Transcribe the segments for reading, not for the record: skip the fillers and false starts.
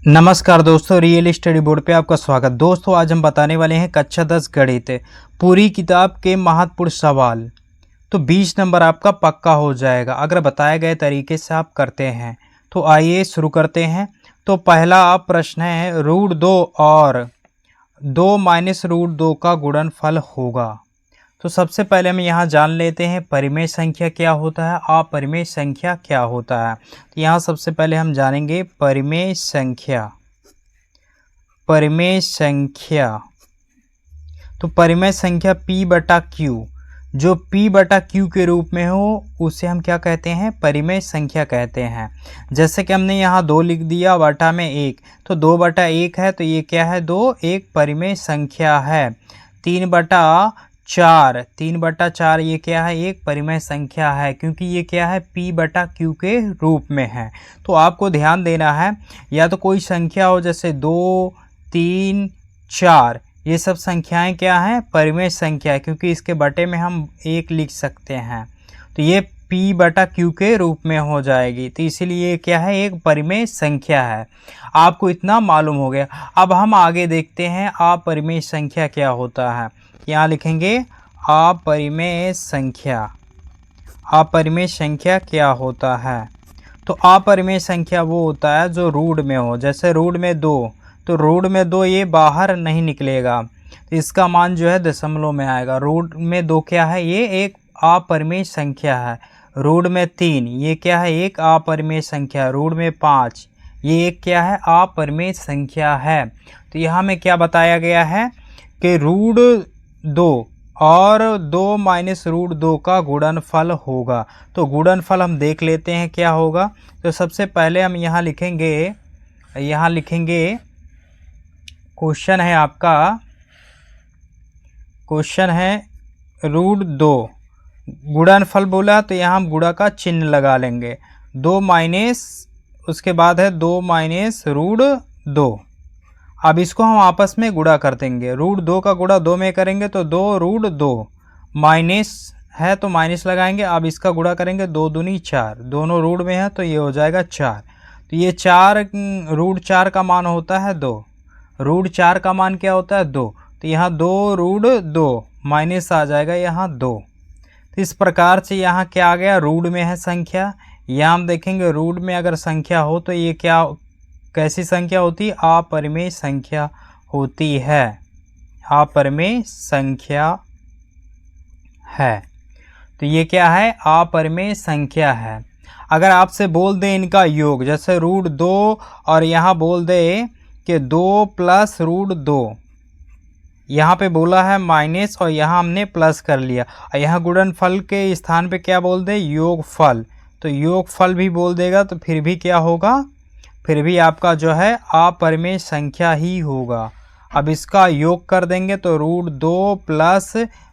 नमस्कार दोस्तों, real study board पे आपका स्वागत। दोस्तों आज हम बताने वाले हैं कक्षा 10 गणित पूरी किताब के महत्वपूर्ण सवाल। तो 20 नंबर आपका पक्का हो जाएगा अगर बताए गए तरीके से आप करते हैं। तो आइए शुरू करते हैं। तो पहला प्रश्न है, √2 और 2 माइनस √2 का गुणनफल होगा। तो सबसे पहले हम यहाँ जान लेते हैं परिमेय संख्या क्या होता है, अपरिमेय संख्या क्या होता है। तो यहाँ सबसे पहले हम जानेंगे परिमेय संख्या। परिमेय संख्या तो परिमेय संख्या P/Q, जो P/Q के रूप में हो उसे हम क्या कहते हैं, परिमेय संख्या कहते हैं। जैसे कि हमने यहाँ 2 लिख दिया बटा में 1, तो 2/1 है, तो ये क्या है, 2 एक परिमेय संख्या है। 3/4 ये क्या है, एक परिमेय संख्या है, क्योंकि ये क्या है, P/Q के रूप में है। तो आपको ध्यान देना है, या तो कोई संख्या हो जैसे 2, 3, 4, ये सब संख्याएं क्या हैं, परिमेय संख्या है, क्योंकि इसके बटे में हम 1 लिख सकते हैं। तो ये P/Q के रूप में हो जाएगी, तो इसीलिए क्या है, एक परिमेय संख्या है। आपको इतना मालूम हो गया। अब हम आगे देखते हैं अपरिमेय संख्या क्या होता है। यहाँ लिखेंगे अपरिमेय संख्या। अपरिमेय संख्या क्या होता है। तो अपरिमेय संख्या वो होता है जो रूट में हो। जैसे रूट में 2, तो रूट में 2 ये बाहर नहीं निकलेगा, तो इसका मान जो है दशमलव में आएगा। रूट में 2 क्या है, ये एक अपरिमेय संख्या है। रूट में 3 ये क्या है, एक अपरिमेय संख्या। रूट में 5 ये एक क्या है, अपरिमेय संख्या है। तो यहाँ में क्या बताया गया है कि √2 और 2 माइनस √2 का गुणनफल होगा। तो गुणनफल हम देख लेते हैं क्या होगा। तो सबसे पहले हम यहाँ लिखेंगे, क्वेश्चन है आपका, क्वेश्चन है √2 गुणनफल बोला, तो यहाँ हम गुणा का चिन्ह लगा लेंगे। 2 माइनस, उसके बाद है 2 माइनस √2। अब इसको हम आपस में गुणा कर देंगे। √2 का गुणा 2 में करेंगे तो 2 √2, माइनस है तो माइनस लगाएंगे। अब इसका गुणा करेंगे, 2 दूनी 4, दोनों रूट में है तो ये हो जाएगा 4। तो ये 4 √4 का मान होता है 2। √4 का मान क्या होता है, 2। तो यहाँ 2 √2 माइनस आ जाएगा यहाँ 2। तो इस प्रकार से यहाँ क्या आ गया, रूट में है संख्या। यहाँ हम देखेंगे रूट में अगर संख्या हो तो ये क्या, कैसी संख्या होती है, अपरिमेय संख्या होती है। अपरिमेय संख्या है। तो ये क्या है, अपरिमेय संख्या है। अगर आपसे बोल दे इनका योग, जैसे √2 और यहाँ बोल दे कि 2 प्लस √2, यहाँ पे बोला है माइनस और यहाँ हमने प्लस कर लिया, और यहाँ गुणनफल के स्थान पे क्या बोल दे, योगफल, तो योगफल भी बोल देगा, तो फिर भी क्या होगा, फिर भी आपका जो है अपरिमेय संख्या ही होगा। अब इसका योग कर देंगे तो √2 प्लस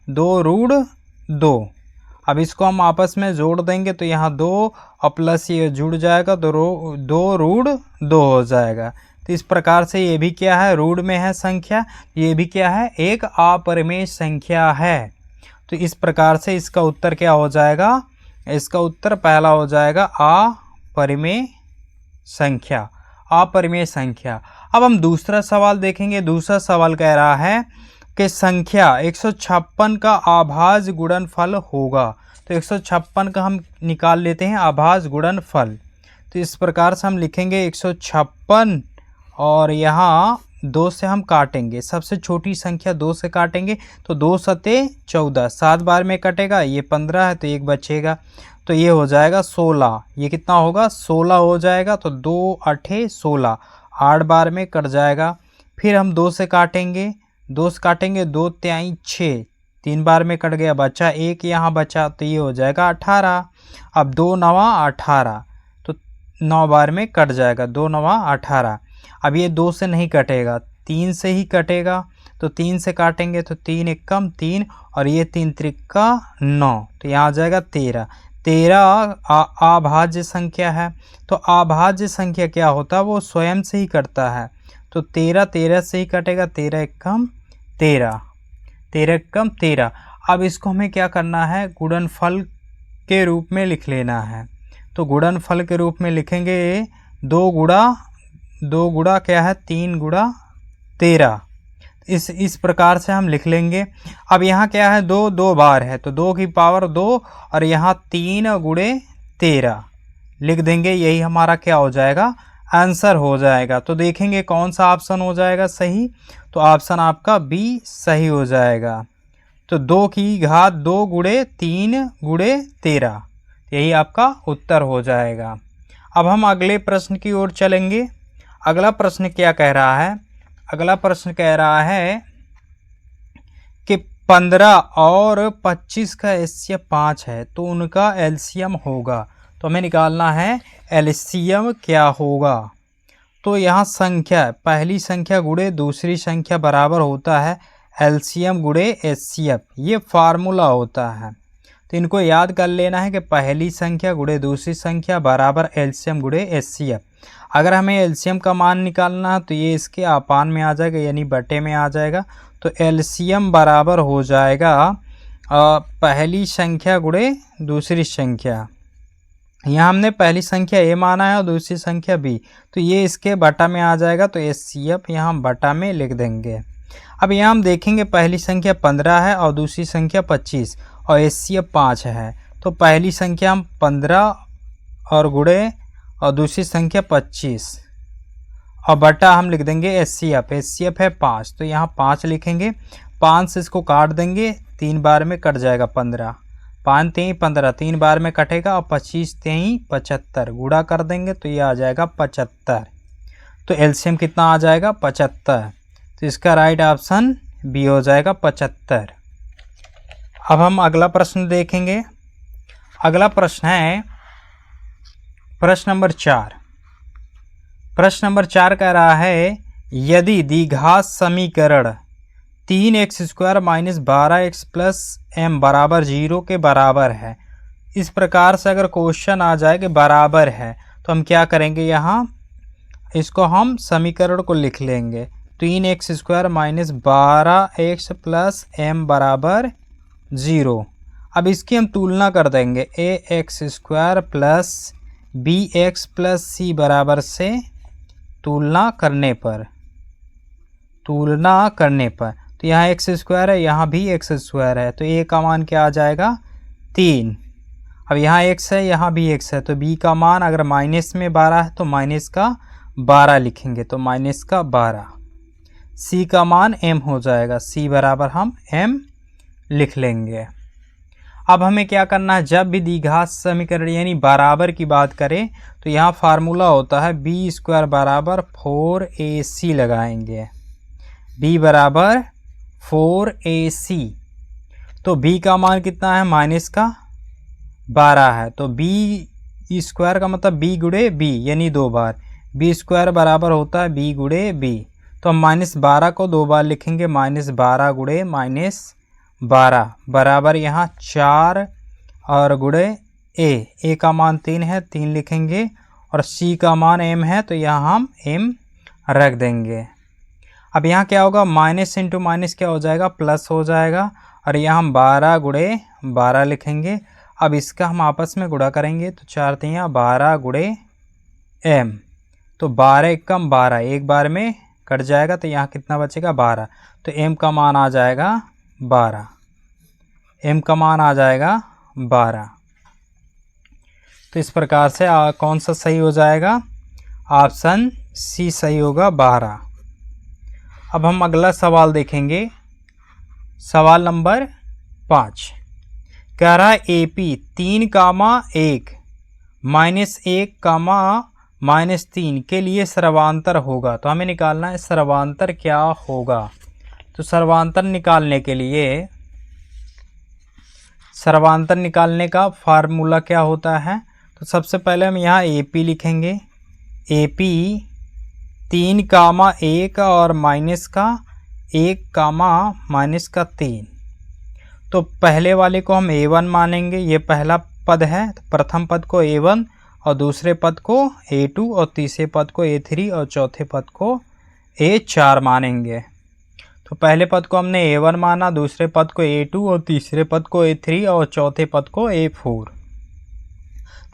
2 √2। अब इसको हम आपस में जोड़ देंगे तो यहाँ 2 और प्लस ये जुड़ जाएगा तो 2 √2 हो जाएगा। तो इस प्रकार से ये भी क्या है, रूट में है संख्या, ये भी क्या है, एक अपरिमेय संख्या है। तो इस प्रकार से इसका उत्तर क्या हो जाएगा, इसका उत्तर पहला हो जाएगा अपरिमेय संख्या। अपरिमेय संख्या। अब हम दूसरा सवाल देखेंगे। दूसरा सवाल कह रहा है कि संख्या 156 का अभाज्य गुणनफल होगा। तो 156 का हम निकाल लेते हैं अभाज्य गुणनफल। तो इस प्रकार से हम लिखेंगे 156 और यहाँ 2 से हम काटेंगे। सबसे छोटी संख्या 2 से काटेंगे तो 2 सते 14, 7 बार में कटेगा, ये 15 है तो 1 बचेगा, तो ये हो जाएगा 16। ये कितना होगा, 16 हो जाएगा। तो 2 8 16, 8 बार में कट जाएगा। फिर हम 2 से काटेंगे, 2 से काटेंगे, 2 3 6, 3 बार में कट गया, बचा 1 यहाँ बचा, तो ये हो जाएगा 18। अब 2 9 18, तो 9 बार में कट जाएगा, 2 9 18। अब ये 2 से नहीं कटेगा, 3 से ही कटेगा, तो 3 से काटेंगे तो 3 एकम 3 और ये 3 त्रिका 9, तो यहाँ आ जाएगा 13। 13 अभाज्य संख्या है। तो अभाज्य संख्या क्या होता है, वो स्वयं से ही कटता है। तो 13 13 से ही कटेगा, 13 एकम 13, 13 एकम 13। अब इसको हमें क्या करना है, गुणनफल के रूप में लिख लेना है। तो गुणनफल के रूप में लिखेंगे 2 गुणा 2 गुणा क्या है 3 गुणा 13। इस प्रकार से हम लिख लेंगे। अब यहाँ क्या है 2 बार है तो 2 की पावर 2 और यहाँ 3 गुणे 13 लिख देंगे। यही हमारा क्या हो जाएगा आंसर हो जाएगा। तो देखेंगे कौन सा ऑप्शन हो जाएगा सही। तो ऑप्शन आपका बी सही हो जाएगा। तो 2 की घात 2 गुणे 3 गुणे 13 यही आपका उत्तर हो जाएगा। अब हम अगले प्रश्न की ओर चलेंगे। अगला प्रश्न क्या कह रहा है? अगला प्रश्न कह रहा है कि 15 और 25 का एलसीएम 5 है तो उनका एलसीएम होगा। तो हमें निकालना है एलसीएम क्या होगा। तो यहाँ संख्या पहली संख्या गुणे दूसरी संख्या बराबर होता है एलसीएम गुणे एचसीएफ, ये फार्मूला होता है। तो इनको याद कर लेना है कि पहली संख्या गुणे दूसरी संख्या बराबर एलसीएम गुणे एचसीएफ। अगर हमें एलसीएम का मान निकालना है तो ये इसके अपान में आ जाएगा यानी बटे में आ जाएगा। तो एलसीएम बराबर हो जाएगा पहली संख्या गुणे दूसरी संख्या। यहाँ हमने पहली संख्या ए माना है और दूसरी संख्या बी, तो ये इसके बटा में आ जाएगा। तो एचसीएफ यहाँ हम बटा में लिख देंगे। अब यहाँ हम देखेंगे पहली संख्या 15 है और दूसरी संख्या 25 और एचसीएफ 5 है। तो पहली संख्या हम 15 और गुणे और दूसरी संख्या 25 और बटा हम लिख देंगे एचसीएफ। एचसीएफ है 5 तो यहाँ 5 लिखेंगे। 5 से इसको काट देंगे, 3 बार में कट जाएगा 15, 5 3 15 3 बार में कटेगा और 25 3 75 गुणा कर देंगे तो ये आ जाएगा 75। तो एलसीएम कितना आ जाएगा 75। तो इसका राइट ऑप्शन बी हो जाएगा 75। अब हम अगला प्रश्न देखेंगे। अगला प्रश्न है प्रश्न नंबर 4। प्रश्न नंबर 4 कह रहा है यदि द्विघात समीकरण 3x² minus 12x plus m बराबर 0 के बराबर है। इस प्रकार से अगर क्वेश्चन आ जाए कि बराबर है तो हम क्या करेंगे, यहाँ इसको हम समीकरण को लिख लेंगे। 3x² minus 12x plus m बराबर 0। अब इसकी हम तुलना कर देंगे ax² plus bx plus c बराबर से तुलना करने पर तो यहाँ x² है यहाँ भी x² है तो a का मान क्या आ जाएगा 3। अब यहाँ x है यहाँ भी x है तो b का मान अगर माइनस में 12 है तो माइनस का 12 लिखेंगे तो माइनस का 12। c का मान m हो जाएगा, c बराबर हम m लिख लेंगे। अब हमें क्या करना है, जब भी द्विघात समीकरण यानी बराबर की बात करें तो यहाँ फार्मूला होता है b² बराबर 4ac लगाएंगे। b बराबर 4ac तो b का मान कितना है माइनस का 12 है तो b² का मतलब b गुणे b यानी 2 बार। b² बराबर होता है b गुणे b तो हम -12 को 2 बार लिखेंगे। -12 गुणे -12 बराबर यहाँ 4 और गुणे a का मान 3 है 3 लिखेंगे और c का मान m है तो यहाँ हम m रख देंगे। अब यहाँ क्या होगा माइनस इंटू माइनस क्या हो जाएगा प्लस हो जाएगा और यहाँ हम 12 गुणे 12 लिखेंगे। अब इसका हम आपस में गुणा करेंगे तो 4 3 12 गुणे m तो 12 एकम 12 एक बार में कट जाएगा तो यहाँ कितना बचेगा 12 तो m का मान आ जाएगा 12। m का मान आ जाएगा 12। तो इस प्रकार से कौन सा सही हो जाएगा, ऑप्शन सी सही होगा 12। अब हम अगला सवाल देखेंगे। सवाल नंबर 5 कह रहा है AP 3,1 -1, -3 के लिए सर्वांतर होगा। तो हमें निकालना है सर्वांतर क्या होगा। तो सर्वांतर निकालने का फार्मूला क्या होता है, तो सबसे पहले हम यहाँ AP लिखेंगे। AP 3,1 और -1,3 तो पहले वाले को हम A1 मानेंगे, ये पहला पद है तो प्रथम पद को A1 और दूसरे पद को A2 और तीसरे पद को A3 और चौथे पद को A4 मानेंगे। तो पहले पद को हमने A1 माना, दूसरे पद को A2 और तीसरे पद को A3 और चौथे पद को A4।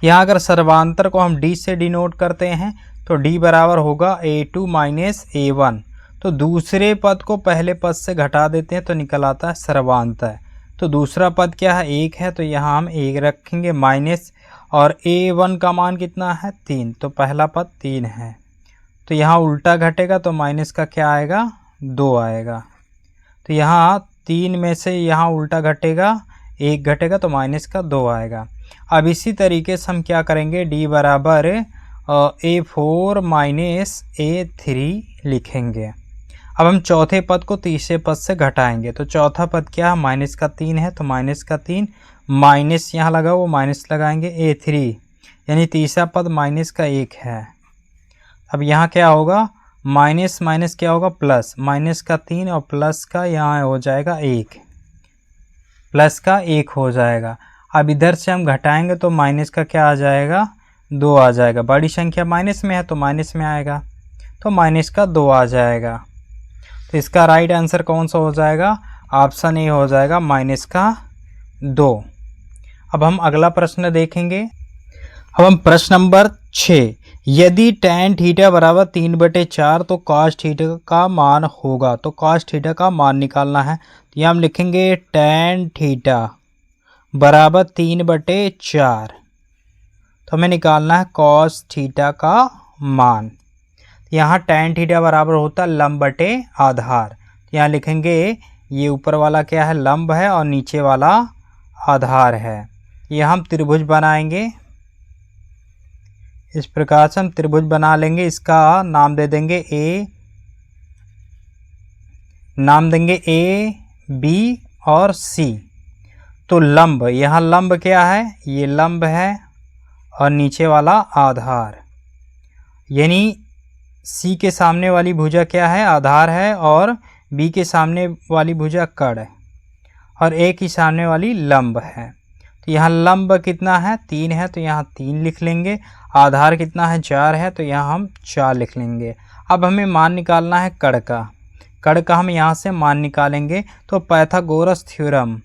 यहाँ अगर सर्वांतर को हम D से डिनोट करते हैं तो d बराबर होगा a2 माइनस a1। तो दूसरे पद को पहले पद से घटा देते हैं तो निकल आता है सर्वांतः। तो दूसरा पद क्या है, 1 है, तो यहाँ हम 1 रखेंगे माइनस, और a1 का मान कितना है 3, तो पहला पद 3 है। तो यहाँ उल्टा घटेगा तो माइनस का क्या आएगा 2 आएगा। तो यहाँ 3 में से यहाँ उल्टा घटेगा 1 घटेगा तो माइनस का 2 आएगा। अब इसी तरीके से हम क्या करेंगे, d बराबर a4 माइनस a3 लिखेंगे। अब हम चौथे पद को तीसरे पद से घटाएंगे। तो चौथा पद क्या है, माइनस का 3 है, तो माइनस का 3 माइनस यहाँ लगा वो माइनस लगाएंगे a3, यानी तीसरा पद माइनस का 1 है। अब यहाँ क्या होगा, माइनस माइनस क्या होगा प्लस, माइनस का 3 और प्लस का यहाँ हो जाएगा 1, प्लस का 1 हो जाएगा। अब इधर से हम घटाएंगे तो माइनस का क्या आ जाएगा 2 आ जाएगा। बड़ी संख्या माइनस में है तो माइनस में आएगा, तो माइनस का 2 आ जाएगा। तो इसका राइट आंसर कौन सा हो जाएगा, ऑप्शन ए हो जाएगा माइनस का 2। अब हम अगला प्रश्न देखेंगे। अब हम प्रश्न नंबर 6, यदि tan थीटा बराबर 3/4 तो cos थीटा का मान होगा। तो cos थीटा का मान निकालना है। तो यहाँ हम लिखेंगे tan थीटा बराबर 3/4, तो हमें निकालना है cos थीटा का मान। यहाँ tan थीटा बराबर होता है लंब बटे आधार। यहाँ लिखेंगे ये ऊपर वाला क्या है लंब है और नीचे वाला आधार है। ये हम त्रिभुज बनाएंगे, इस प्रकार से हम त्रिभुज बना लेंगे। इसका नाम दे देंगे ए बी और सी। तो लंब, यहाँ लंब क्या है, ये लंब है और नीचे वाला आधार, यानी सी के सामने वाली भुजा क्या है आधार है, और बी के सामने वाली भुजा कड़ है, और ए की सामने वाली लंब है। तो यहाँ लंब कितना है 3 है, तो यहाँ 3 लिख लेंगे। आधार कितना है 4 है, तो यहाँ हम 4 लिख लेंगे। अब हमें मान निकालना है कड़ का हम यहाँ से मान निकालेंगे। तो पाइथागोरस थ्योरम,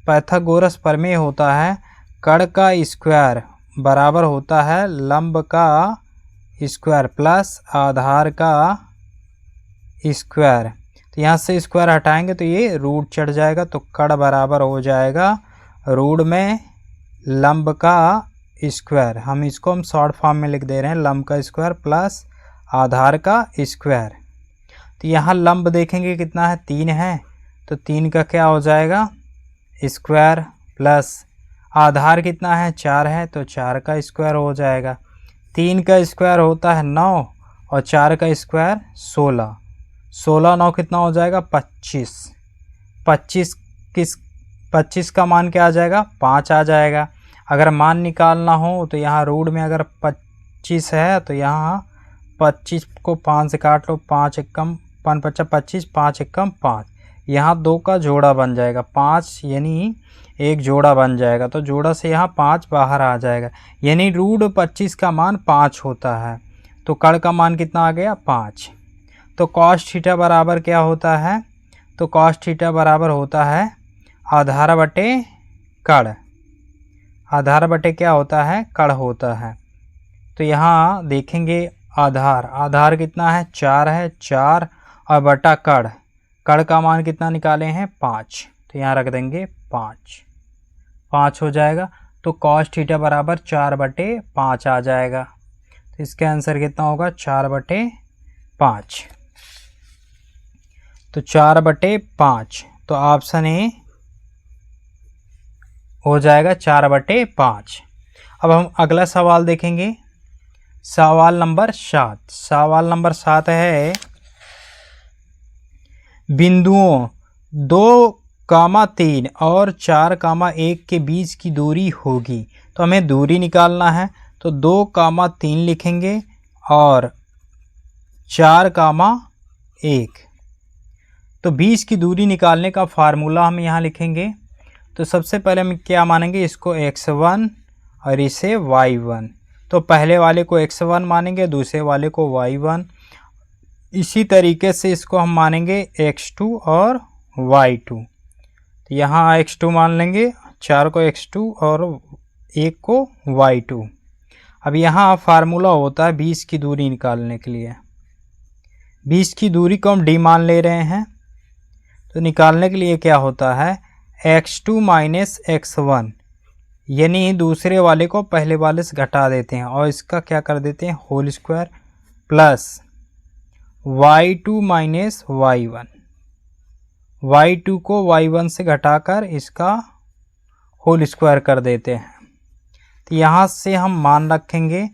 पाइथागोरस प्रमेय होता है कड़ का स्क्वायर बराबर होता है लंब का स्क्वायर प्लस आधार का स्क्वायर। तो यहाँ से स्क्वायर हटाएंगे तो ये रूट चढ़ जाएगा, तो कड़ बराबर हो जाएगा रूट में लंब का स्क्वायर। हम शॉर्ट फॉर्म में लिख दे रहे हैं लंब का स्क्वायर प्लस आधार का स्क्वायर। तो यहाँ लंब देखेंगे कितना है 3 है, तो 3 का क्या हो जाएगा स्क्वायर, प्लस आधार कितना है 4 है, तो 4 का स्क्वायर हो जाएगा। 3 का स्क्वायर होता है 9 और 4 का स्क्वायर 16, 16 9 कितना हो जाएगा 25। 25 का मान क्या आ जाएगा 5 आ जाएगा। अगर मान निकालना हो तो यहाँ रूट में अगर 25 है तो यहाँ 25 को 5 से काट लो, 5 एकम 5 × 25, 5 एकम 5, यहाँ 2 का जोड़ा बन जाएगा 5, यानी एक जोड़ा बन जाएगा। तो जोड़ा से यहाँ 5 बाहर आ जाएगा, यानी रूट 25 का मान 5 होता है। तो कड़ का मान कितना आ गया 5। तो cos थीटा बराबर क्या होता है, तो cos थीटा बराबर होता है आधार बटे कड़। आधार बटे क्या होता है कड़ होता है। तो यहाँ देखेंगे आधार कितना है 4 है, 4 और बटा कड़ का मान कितना निकाले हैं 5, तो यहाँ रख देंगे 5 हो जाएगा। तो cos थीटा बराबर 4/5 आ जाएगा। तो इसका आंसर कितना होगा 4/5। तो 4/5, तो ऑप्शन ए हो जाएगा 4/5। अब हम अगला सवाल देखेंगे, सवाल नंबर 7। सवाल नंबर 7 है बिंदुओं 2,3 और 4,1 के बीच की दूरी होगी। तो हमें दूरी निकालना है। तो 2,3 लिखेंगे और 4,1। तो बीच की दूरी निकालने का फार्मूला हम यहाँ लिखेंगे। तो सबसे पहले हम क्या मानेंगे, इसको x1 और इसे y1। तो पहले वाले को x1 मानेंगे, दूसरे वाले को y1। इसी तरीके से इसको हम मानेंगे x2 और y2। तो यहाँ x2 मान लेंगे, 4 को x2 और 1 को y2। अब यहाँ फार्मूला होता है 20 की दूरी निकालने के लिए। 20 की दूरी को हम डी मान ले रहे हैं, तो निकालने के लिए क्या होता है x2 माइनस x1, यानी दूसरे वाले को पहले वाले से घटा देते हैं और इसका क्या कर देते हैं whole square, plus y2 minus y1, y2 को y1 से घटाकर इसका होल स्क्वायर कर देते हैं। तो यहाँ से हम मान रखेंगे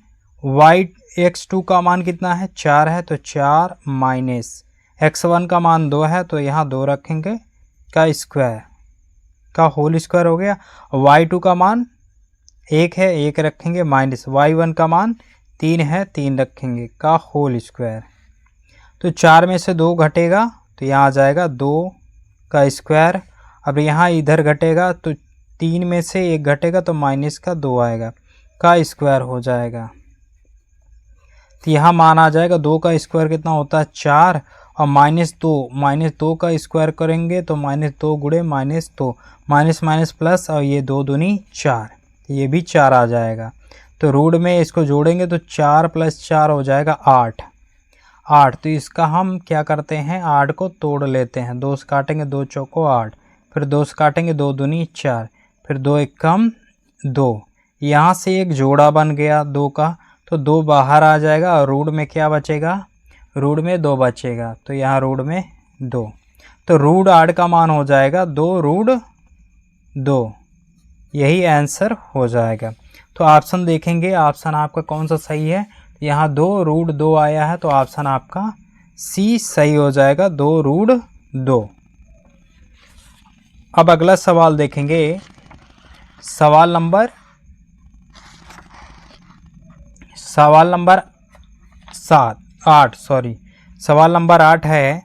x2 का मान कितना है 4 है, तो 4 माइनस x1 का मान 2 है, तो यहाँ 2 रखेंगे का स्क्वायर का होल स्क्वायर हो गया। y2 का मान 1 है, 1 रखेंगे, माइनस y1 का मान 3 है, 3 रखेंगे का होल स्क्वायर। तो 4 में से 2 घटेगा तो यहाँ आ जाएगा 2 का स्क्वायर। अब यहाँ इधर घटेगा तो 3 में से 1 घटेगा तो माइनस का 2 आएगा का स्क्वायर हो जाएगा। तो यहाँ मान आ जाएगा 2 का स्क्वायर कितना होता है 4 और माइनस 2 का स्क्वायर करेंगे तो -2 गुणे -2, माइनस माइनस प्लस और ये 2 दूनी 4, ये भी 4 आ जाएगा। तो रूट में इसको जोड़ेंगे तो 4 + 4 हो जाएगा 8। तो इसका हम क्या करते हैं 8 को तोड़ लेते हैं, 2 से काटेंगे 2 चौको 8, फिर 2 से काटेंगे 2 दूनी 4, फिर 2 एकम 2, यहाँ से एक जोड़ा बन गया 2 का, तो 2 बाहर आ जाएगा और रूट में क्या बचेगा, रूट में 2 बचेगा, तो यहाँ रूट में 2, तो रूट 8 का मान हो जाएगा 2 रूट 2, यही आंसर हो जाएगा। तो ऑप्शन देखेंगे ऑप्शन आपका कौन सा सही है, यहाँ 2 रूट 2 आया है, तो ऑप्शन आपका सी सही हो जाएगा 2 रूट 2। अब अगला सवाल देखेंगे, सवाल नंबर 8 है।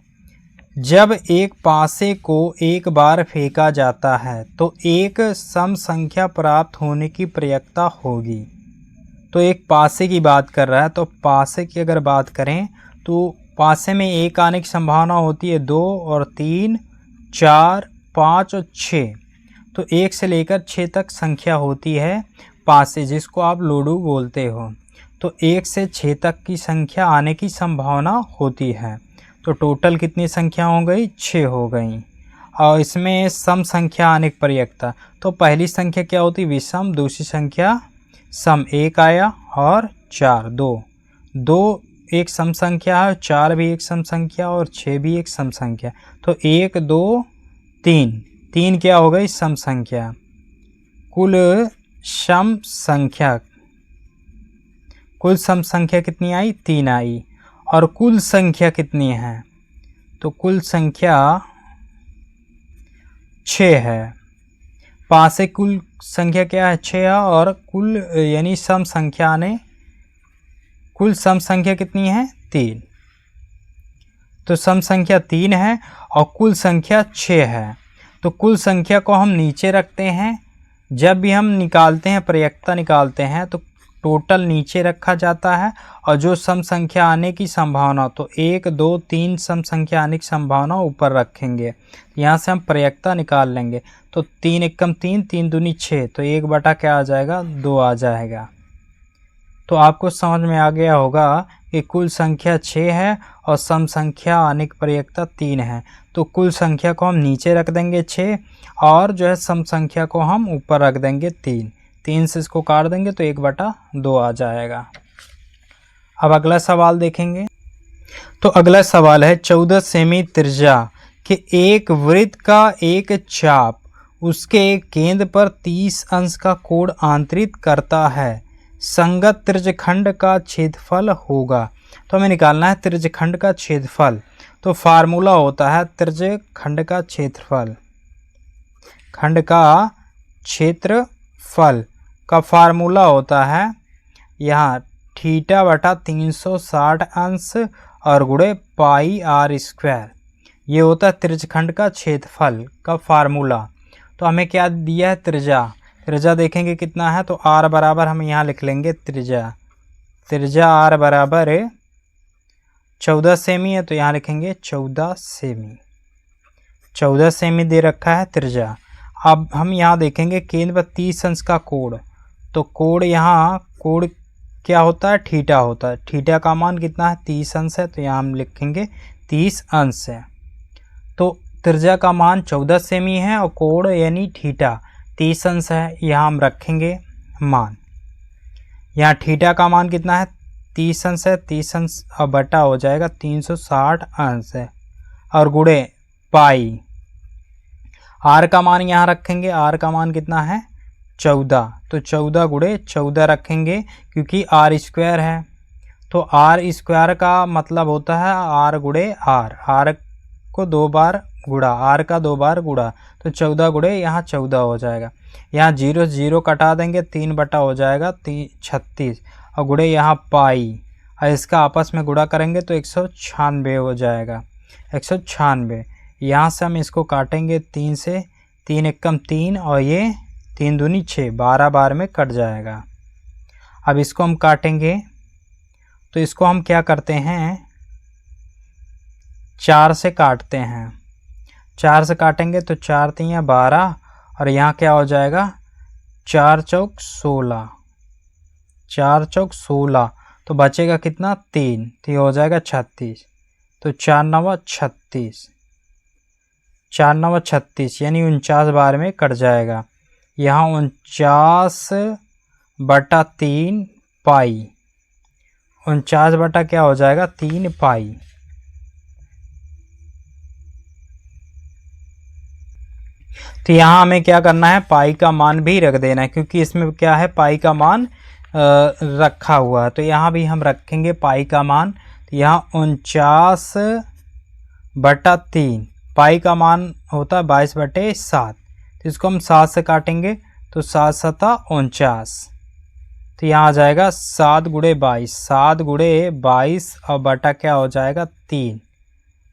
जब एक पासे को एक बार फेंका जाता है तो एक सम संख्या प्राप्त होने की प्रयत्ता होगी। तो एक पासे की बात कर रहा है, तो पासे की अगर बात करें तो पासे में 1 आने की संभावना होती है 2 और 3, 4, 5 और 6। तो 1 से लेकर 6 तक संख्या होती है पासे, जिसको आप लूडो बोलते हो। तो 1 से 6 तक की संख्या आने की संभावना होती है। तो टोटल कितनी संख्या हो गई 6 हो गई, और इसमें सम संख्या आने की प्रयत्ता। तो पहली संख्या क्या होती विषम, दूसरी संख्या सम, 1 आया और 4 2 एक सम संख्या है, 4 भी एक सम संख्या और 6 भी एक सम संख्या। तो 1 2 3 क्या हो गई सम संख्या। कुल सम संख्या कितनी आई 3 आई, और कुल संख्या कितनी है, तो कुल संख्या 6 है। पासे कुल संख्या क्या है 6 है, और कुल यानी सम संख्या ने कुल सम संख्या कितनी है 3। तो सम संख्या 3 है और कुल संख्या 6 है। तो कुल संख्या को हम नीचे रखते हैं, जब भी हम निकालते हैं प्रयत्ता निकालते हैं तो टोटल नीचे रखा जाता है, और जो सम संख्या आने की संभावना, तो 1 2 3 सम संख्या आने की संभावना ऊपर रखेंगे। यहाँ से हम प्रयत्ता निकाल लेंगे, तो 3 एकम 3, 3 दूनी 6, तो 1 बटा क्या आ जाएगा 2 आ जाएगा। तो आपको समझ में आ गया होगा कि कुल संख्या 6 है और सम संख्या आने की प्रयत्ता 3 है। तो कुल संख्या को हम नीचे रख देंगे 6, और जो है सम संख्या को हम ऊपर रख देंगे 3 से इसको काट देंगे तो 1 बटा 2 आ जाएगा। अब अगला सवाल देखेंगे। तो अगला सवाल है 14 सेमी त्रिज्या के एक वृत्त का एक चाप उसके केंद्र पर 30 अंश का कोण आंतरित करता है, संगत त्रिज्यखंड का क्षेत्रफल होगा। तो हमें निकालना है त्रिज्यखंड का क्षेत्रफल। तो फार्मूला होता है त्रिज्यखंड का क्षेत्रफल, खंड का क्षेत्रफल का फार्मूला होता है यहाँ थीटा बटा 360 अंश और गुणे पाई r स्क्वायर। ये होता है त्रिज्यखंड का क्षेत्रफल का फार्मूला। तो हमें क्या दिया है त्रिज्या देखेंगे कितना है, तो r बराबर हम यहाँ लिख लेंगे त्रिज्या r बराबर 14 सेमी है, तो यहाँ लिखेंगे 14 सेमी दे रखा है त्रिज्या। अब हम यहाँ देखेंगे केंद्र पर 30 अंश का कोण, तो कोण यहाँ कोण क्या होता है, थीटा होता है। थीटा का मान कितना है, 30 अंश है, तो यहाँ हम लिखेंगे 30 अंश है। तो त्रिज्या का मान 14 सेमी है और कोण यानी थीटा 30 अंश है, यहाँ हम रखेंगे मान। यहाँ थीटा का मान कितना है, 30 अंश है, 30 अंश और बटा हो जाएगा 360 अंश है, और गुणे पाई। आर का मान यहाँ रखेंगे, आर का मान कितना है 14, तो 14 गुणे 14 रखेंगे क्योंकि आर स्क्वायर है। तो आर स्क्वायर का मतलब होता है आर गुणे आर, आर को 2 बार गुणा, आर का 2 बार गुणा, तो 14 गुणे यहाँ 14 हो जाएगा। यहाँ 0 0 कटा देंगे, 3 बटा हो जाएगा 36, और गुणे यहाँ पाई, और इसका आपस में गुणा करेंगे तो 196 हो जाएगा, 196। यहाँ से हम इसको काटेंगे 3 से, 3 एकम 3 और ये 3 दूनी 6, 12 बार में कट जाएगा। अब इसको हम काटेंगे तो इसको हम क्या करते हैं, 4 से काटते हैं। 4 से काटेंगे तो 4 3 12, और यहाँ क्या हो जाएगा 4 चौक 16, 4 चौक 16, तो बचेगा कितना 3, तो ये हो जाएगा 36, तो 4 9 36, 4 9 36 यानी 49 बार में कट जाएगा। यहाँ 49/3 पाई, 49 क्या हो जाएगा 3 पाई। तो यहाँ हमें क्या करना है, पाई का मान भी रख देना है, क्योंकि इसमें क्या है पाई का मान रखा हुआ है, तो यहाँ भी हम रखेंगे पाई का मान। तो यहाँ 49/3, पाई का मान होता है 22/7, तो इसको हम 7 से काटेंगे तो 7 7 49, तो यहाँ आ जाएगा 7 गुणे 22, 7 गुणे 22 और बटा क्या हो जाएगा 3,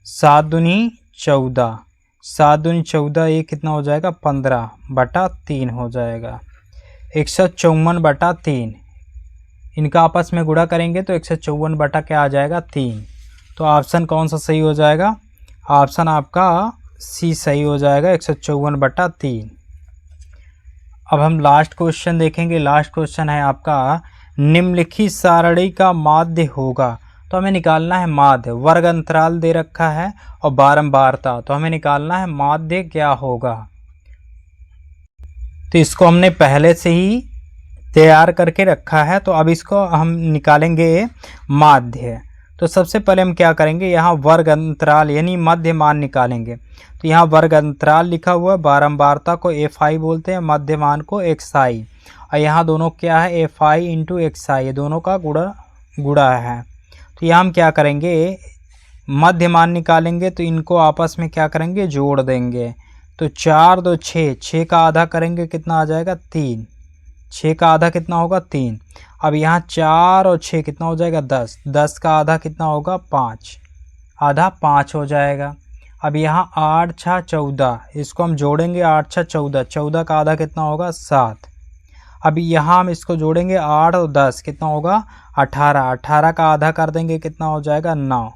7 दूनी 14, 7 दूनी 14, ये कितना हो जाएगा 15/3 हो जाएगा, 154/3। इनका आपस में गुणा करेंगे तो 154 क्या आ जाएगा 3। तो ऑप्शन कौन सा सही हो जाएगा, ऑप्शन आपका सी सही हो जाएगा, 154/3। अब हम लास्ट क्वेश्चन देखेंगे। लास्ट क्वेश्चन है आपका, निम्नलिखित सारणी का माध्य होगा। तो हमें निकालना है माध्य, वर्ग अंतराल दे रखा है और बारंबारता, तो हमें निकालना है माध्य क्या होगा। तो इसको हमने पहले से ही तैयार करके रखा है, तो अब इसको हम निकालेंगे माध्य। तो सबसे पहले हम क्या करेंगे, यहाँ वर्ग अंतराल यानी मध्य मान निकालेंगे। तो यहाँ वर्ग अंतराल लिखा हुआ है, बारंबारता को FI बोलते हैं, मध्य मान को XI, और यहाँ दोनों क्या है FI इंटू XI, ये दोनों का गुणा है। तो यहाँ हम क्या करेंगे, मध्य मान निकालेंगे, तो इनको आपस में क्या करेंगे जोड़ देंगे। तो 4 2 6, 6 का आधा करेंगे कितना आ जाएगा 3, 6 का आधा कितना होगा 3। अब यहाँ 4 और 6 कितना हो जाएगा 10, 10 का आधा कितना होगा 5, आधा 5 हो जाएगा। अब यहाँ 8 6 14, इसको हम जोड़ेंगे 8 6 14, 14 का आधा कितना होगा 7। अब यहाँ हम इसको जोड़ेंगे 8 और 10 कितना होगा 18, 18 का आधा कर देंगे कितना हो जाएगा 9।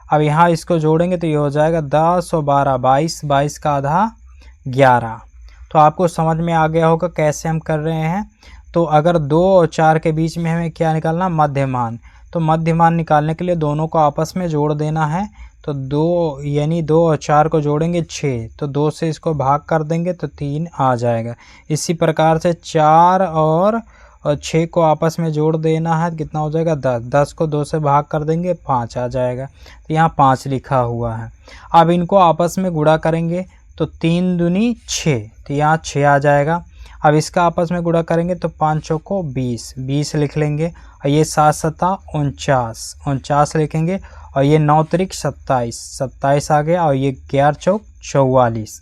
अब यहाँ इसको जोड़ेंगे तो ये हो जाएगा 10 और 12 22, 22 का आधा 11। तो आपको समझ में आ गया होगा कैसे हम कर रहे हैं। तो अगर 2 और 4 के बीच में हमें क्या निकालना, मध्यमान, तो मध्यमान निकालने के लिए दोनों को आपस में जोड़ देना है। तो 2 यानी 2 और 4 को जोड़ेंगे 6, तो 2 से इसको भाग कर देंगे तो 3 आ जाएगा। इसी प्रकार से 4 और 6 को आपस में जोड़ देना है, कितना हो जाएगा 10, 10 को 2 से भाग कर देंगे 5 आ जाएगा। तो यहाँ 5 लिखा हुआ है। अब इनको आपस में गुणा करेंगे तो 3 दूनी 6, तो यहाँ 6 आ जाएगा। अब इसका आपस में गुणा करेंगे तो 5 चौको 20, 20 लिख लेंगे, और ये 7 7 49, 49 लिखेंगे, और ये 9 त्रिक 27, 27 आ गया, और ये 11 चौक 44,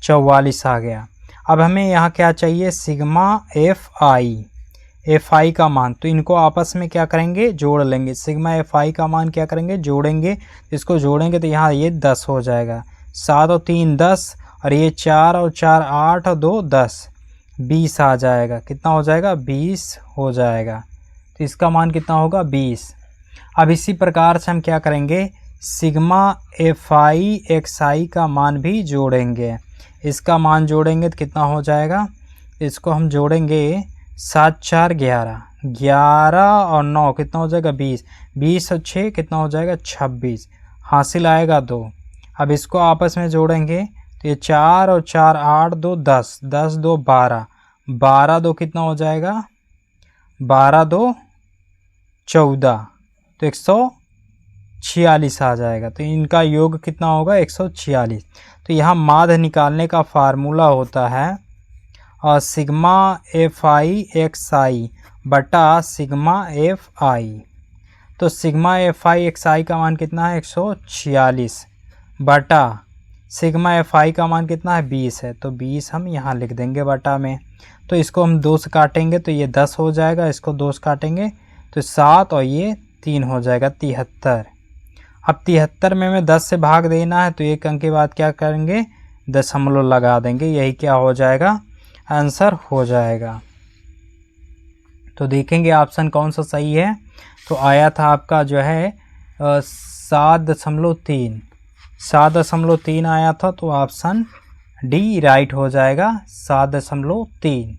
44 आ गया। अब हमें यहाँ क्या चाहिए, सिग्मा FI का मान, तो इनको आपस में क्या करेंगे जोड़ लेंगे। सिग्मा FI का मान क्या करेंगे जोड़ेंगे, इसको जोड़ेंगे तो यहाँ ये 10 हो जाएगा, 7 और 3 10, और ये 4 और 4 8 और 2 10, 20 आ जाएगा। कितना हो जाएगा 20 हो जाएगा। तो इसका मान कितना होगा 20। अब इसी प्रकार से हम क्या करेंगे, सिग्मा FI XI का मान भी जोड़ेंगे। इसका मान जोड़ेंगे तो कितना हो जाएगा, इसको हम जोड़ेंगे 7 4 11, 11 और 9 कितना हो जाएगा 20, 20 और 6 कितना हो जाएगा 26, हासिल आएगा 2। अब इसको आपस में जोड़ेंगे तो ये 4 और 4 8 2 10, 10 2 12, 12 2 कितना हो जाएगा 12 2 14, तो 146 आ जाएगा। तो इनका योग कितना होगा 146। तो यहाँ माध्य निकालने का फार्मूला होता है और सिग्मा एफ आई एक्स आई बटा सिग्मा एफ आई। तो सिग्मा एफ आई एक्स आई का मान कितना है 146 बटा सिग्मा एफ आई का मान कितना है 20 है, तो 20 हम यहाँ लिख देंगे बटा में। तो इसको हम 2 से काटेंगे तो ये 10 हो जाएगा, इसको 2 से काटेंगे तो 7 और ये 3 हो जाएगा 73। अब 73 में हमें 10 से भाग देना है तो एक अंक के बाद क्या करेंगे दशमलव लगा देंगे, यही क्या हो जाएगा आंसर हो जाएगा। तो देखेंगे ऑप्शन कौन सा सही है। तो आया था आपका जो है 7.3, 7.3 आया था, तो ऑप्शन डी राइट हो जाएगा 7.3।